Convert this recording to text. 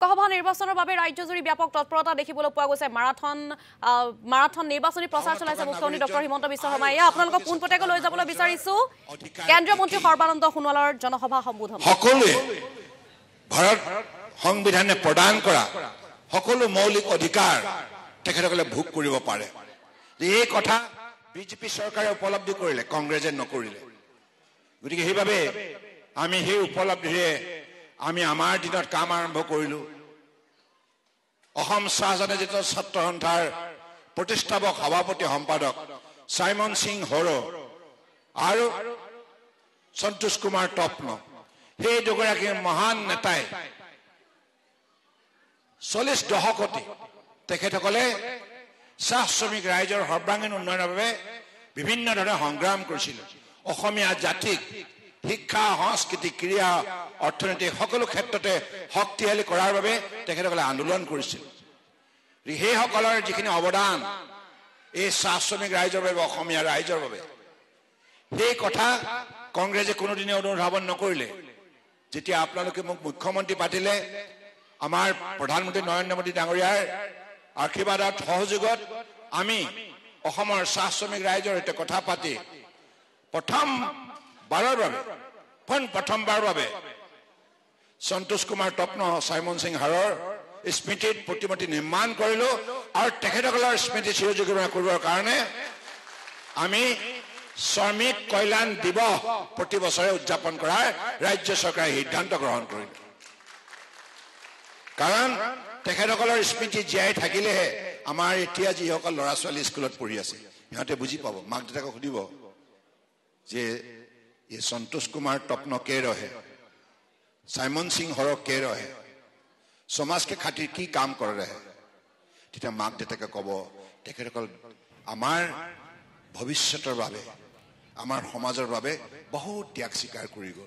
লোকসভা নিৰ্বাচনৰ বাবে ৰাজ্যজুৰি ব্যাপক তৎপৰতা দেখিবলৈ পোৱা গৈছে মাৰাথন নিৰ্বাচনী প্ৰচাৰ চলাইছে মুখ্যমন্ত্ৰী ডক্টৰ হিমন্ত বিশ্ব শৰ্মাই আপোনালোকক পোনপটীয়াকৈ লৈ যাবলৈ বিচাৰিছো কেন্দ্ৰীয় মন্ত্ৰী সৰ্বানন্দ সোণোৱালৰ জনসভা সম্বোধন সকলোৱে ভাৰত সংবিধানে প্ৰদান কৰা সকলো মৌলিক অধিকাৰ তেখেতসকলে ভোগ কৰিব পাৰে এই কথা বিজেপি চৰকাৰে উপলব্ধি কৰিলে কংগ্ৰেছে নকৰিলে গতিকে সেইভাবে আমি সেই উপলব্ধিৰে আমি আমাৰ দিনত কাম আৰম্ভ কৰিলো অসম চাহ জনজাতীয় ছাত্ৰ সন্থাৰ প্ৰতিষ্ঠাপক সভাপতি সম্পাদক সাইমন সিং হৰ আৰু সন্তোষ কুমাৰ তপন সেই দুগৰাকী মহান নেতাই 40 দশকতে তেখেতসকলে চাহ শ্ৰমিক ৰাইজৰ সৰ্বাংগীন উন্নয়নৰ বাবে বিভিন্ন ধৰণে সংগ্ৰাম কৰিছিল অসমীয়া জাতিক শিক্ষা সংস্কৃতি ক্ৰীড়া অৰ্থনৈতিক সকলো ক্ষেত্ৰতে শক্তিশালী কৰাৰ বাবে তেখেতসকলে আন্দোলন কৰিছিল সেই সকলৰ যিখিনি অৱদান এই চাহ শ্ৰমিক ৰাইজৰ বাবে অসমীয়া ৰাইজৰ বাবে সেই কথা কংগ্ৰেছে কোনোদিনে অনুধাৱন নকৰিলে যেতিয়া আপোনালোকে মোক মুখ্যমন্ত্ৰী পাতিলে আমাৰ প্ৰধানমন্ত্ৰী নৰেন্দ্ৰ মোদী ডাঙৰীয়াৰ আশীৰ্বাদত সহযোগত আমি অসমৰ চাহ শ্ৰমিক ৰাইজৰ সৈতে কথা পাতি প্ৰথমবাৰৰ বাবে সন্তোষ কুমাৰ তপন সাইমন সিং হাৰৰ স্মৃতিত প্ৰতিমূৰ্তি নিৰ্মাণ কৰিলো আৰু তেখেতসকলৰ স্মৃতি চিৰজীৱন কৰিবৰ কাৰণে আমি শ্ৰমিক কল্যাণ দিৱস প্ৰতি বছৰে উদযাপন কৰাৰ ৰাজ্য চৰকাৰে সিদ্ধান্ত গ্ৰহণ কৰিলে কাৰণ তেখেতসকলৰ স্মৃতি জীয়াই থাকিলেহে আমাৰ এতিয়া যিসকল ল'ৰা ছোৱালী স্কুলত পঢ়ি আছে সিহঁতে বুজি পাব মাক দেউতাকক সুধিব যে ये संतोष कुमार तपन के रहे साइमन सिंह हर के रहे समाज के खातिर की काम कर रहे তেতিয়া মাক দেউতাকে কব তেখেতসকল আমাৰ ভৱিষ্যতৰ বাবে আমাৰ সমাজৰ বাবে বহুত ত্যাগ স্বীকাৰ কৰি গ'ল